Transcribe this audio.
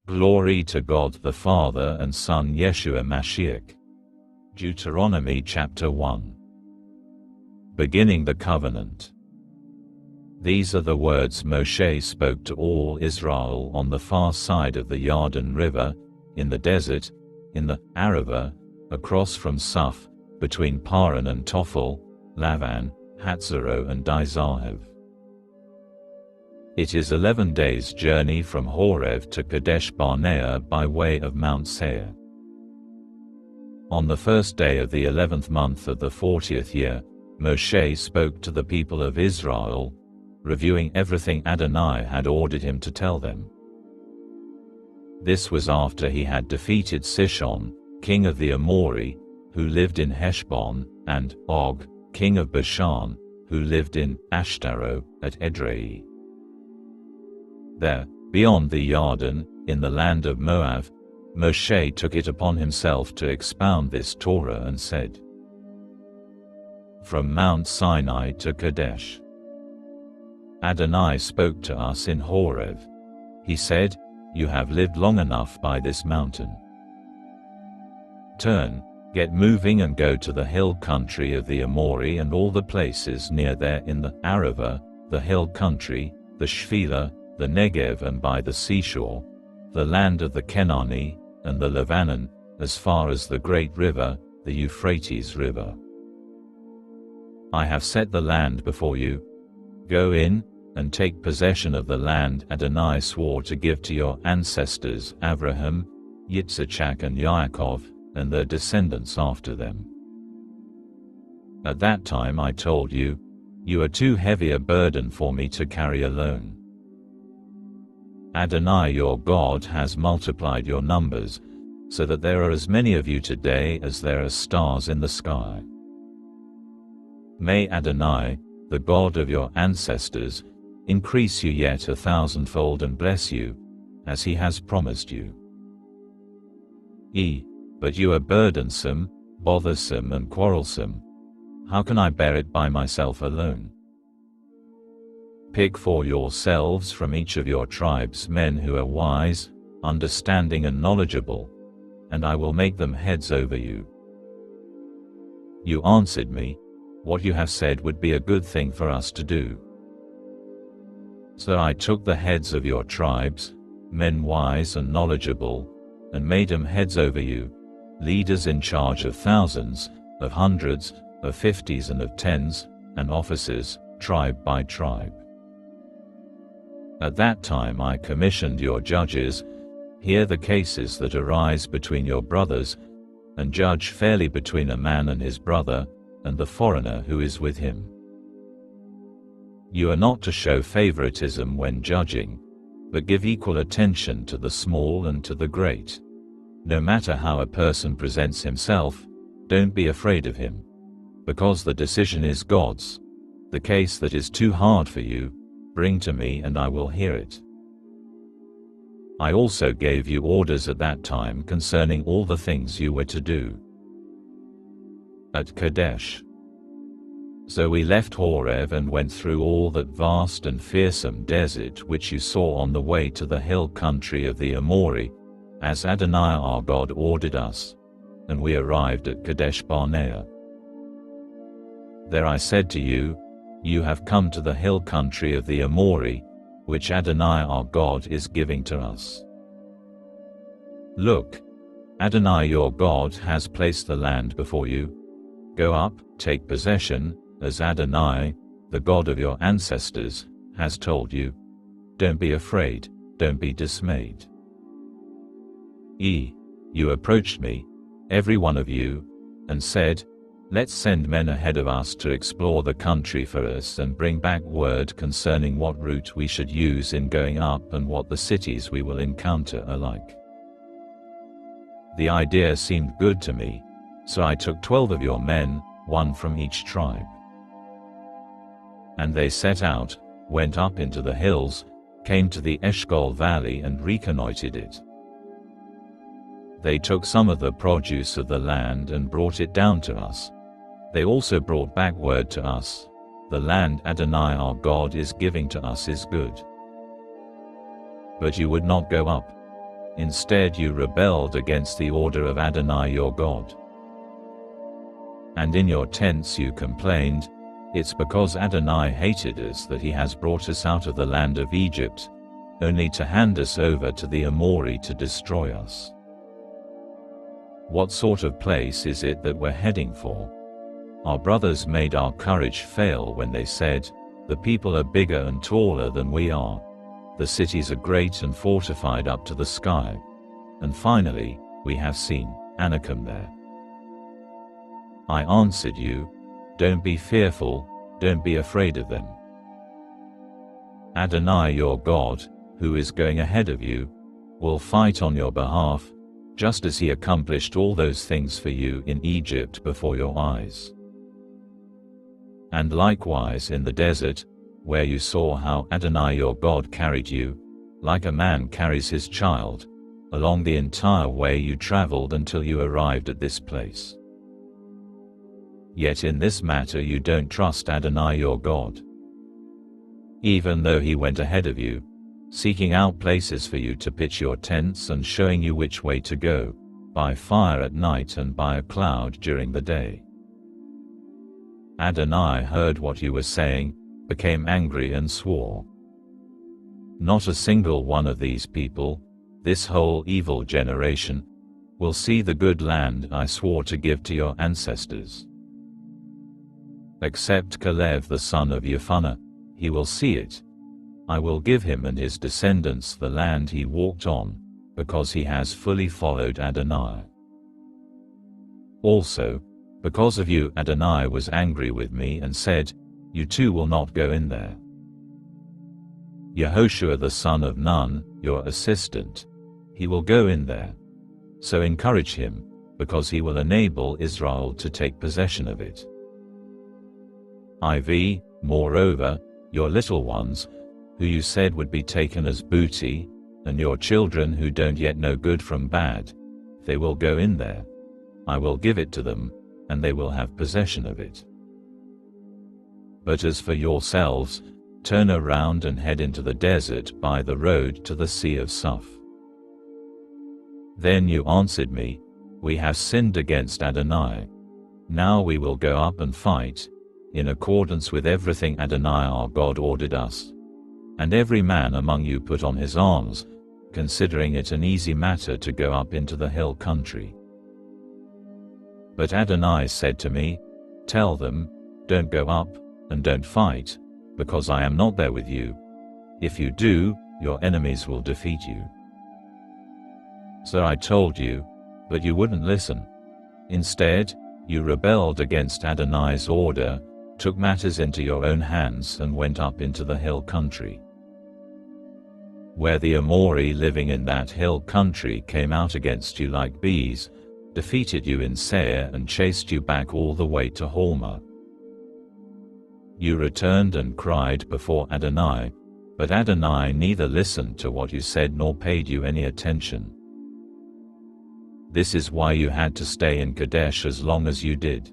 Glory to God the Father and Son Yeshua Mashiach. Deuteronomy chapter 1. Beginning the covenant. These are the words Moshe spoke to all Israel on the far side of the Jordan River, in the desert, in the Arava, across from Suf, between Paran and Tophel, Lavan, Hatzero and Dizahav. It is 11 days' journey from Horeb to Kadesh Barnea by way of Mount Seir. On the first day of the 11th month of the 40th year, Moshe spoke to the people of Israel, reviewing everything Adonai had ordered him to tell them. This was after he had defeated Sihon, king of the Amori, who lived in Heshbon, and Og, king of Bashan, who lived in Ashtaro, at Edrei. There, beyond the Jordan, in the land of Moab, Moshe took it upon himself to expound this Torah and said, From Mount Sinai to Kadesh. Adonai spoke to us in Horeb. He said, You have lived long enough by this mountain. Turn, get moving and go to the hill country of the Amori and all the places near there in the Arava, the hill country, the Shephelah, the Negev and by the seashore, the land of the Kenani, and the Lebanon, as far as the great river, the Euphrates River. I have set the land before you. Go in, and take possession of the land Adonai swore to give to your ancestors Abraham, Yitzchak and Yaakov, and their descendants after them. At that time I told you, You are too heavy a burden for me to carry alone. Adonai your God has multiplied your numbers, so that there are as many of you today as there are stars in the sky. May Adonai, the God of your ancestors, increase you yet 1,000-fold and bless you, as he has promised you. But you are burdensome, bothersome and quarrelsome. How can I bear it by myself alone? Pick for yourselves from each of your tribes men who are wise, understanding and knowledgeable, and I will make them heads over you. You answered me, What you have said would be a good thing for us to do. So I took the heads of your tribes, men wise and knowledgeable, and made them heads over you, leaders in charge of thousands, of hundreds, of fifties and of tens, and officers, tribe by tribe. At that time I commissioned your judges, hear the cases that arise between your brothers, and judge fairly between a man and his brother, and the foreigner who is with him. You are not to show favoritism when judging, but give equal attention to the small and to the great. No matter how a person presents himself, don't be afraid of him, because the decision is God's. The case that is too hard for you, bring to me and I will hear it. I also gave you orders at that time concerning all the things you were to do. At Kadesh. So we left Horeb and went through all that vast and fearsome desert which you saw on the way to the hill country of the Amori, as Adonai our God ordered us, and we arrived at Kadesh Barnea. There I said to you, You have come to the hill country of the Amori, which Adonai our God is giving to us. Look, Adonai your God has placed the land before you. Go up, take possession, as Adonai, the God of your ancestors, has told you. Don't be afraid, don't be dismayed. You approached me, every one of you, and said, Let's send men ahead of us to explore the country for us and bring back word concerning what route we should use in going up and what the cities we will encounter are like. The idea seemed good to me, so I took 12 of your men, one from each tribe. And they set out, went up into the hills, came to the Eshcol valley and reconnoitered it. They took some of the produce of the land and brought it down to us. They also brought back word to us, The land Adonai our God is giving to us is good. But you would not go up. Instead you rebelled against the order of Adonai your God. And in your tents you complained, "It's because Adonai hated us that he has brought us out of the land of Egypt, only to hand us over to the Amori to destroy us." What sort of place is it that we're heading for? Our brothers made our courage fail when they said, "The people are bigger and taller than we are. The cities are great and fortified up to the sky. And finally, we have seen Anakim there." I answered you, "Don't be fearful, don't be afraid of them. Adonai your God, who is going ahead of you, will fight on your behalf, just as he accomplished all those things for you in Egypt before your eyes. And likewise in the desert, where you saw how Adonai your God carried you, like a man carries his child, along the entire way you traveled until you arrived at this place. Yet in this matter you don't trust Adonai your God. Even though he went ahead of you, seeking out places for you to pitch your tents and showing you which way to go, by fire at night and by a cloud during the day. Adonai heard what you were saying, became angry and swore. Not a single one of these people, this whole evil generation, will see the good land I swore to give to your ancestors. Except Caleb the son of Jephunneh, he will see it. I will give him and his descendants the land he walked on, because he has fully followed Adonai. Also, because of you Adonai was angry with me and said, "You too will not go in there." Yehoshua the son of Nun, your assistant, he will go in there. So encourage him, because he will enable Israel to take possession of it. Moreover, your little ones, who you said would be taken as booty, and your children who don't yet know good from bad, they will go in there. I will give it to them, and they will have possession of it. But as for yourselves, turn around and head into the desert by the road to the Sea of Suf. Then you answered me, "We have sinned against Adonai. Now we will go up and fight, in accordance with everything Adonai our God ordered us. And every man among you put on his arms, considering it an easy matter to go up into the hill country." But Adonai said to me, "Tell them, don't go up, and don't fight, because I am not there with you. If you do, your enemies will defeat you." So I told you, but you wouldn't listen. Instead, you rebelled against Adonai's order, took matters into your own hands and went up into the hill country. Where the Amori living in that hill country came out against you like bees, defeated you in Seir and chased you back all the way to Hormah. You returned and cried before Adonai, but Adonai neither listened to what you said nor paid you any attention. This is why you had to stay in Kadesh as long as you did.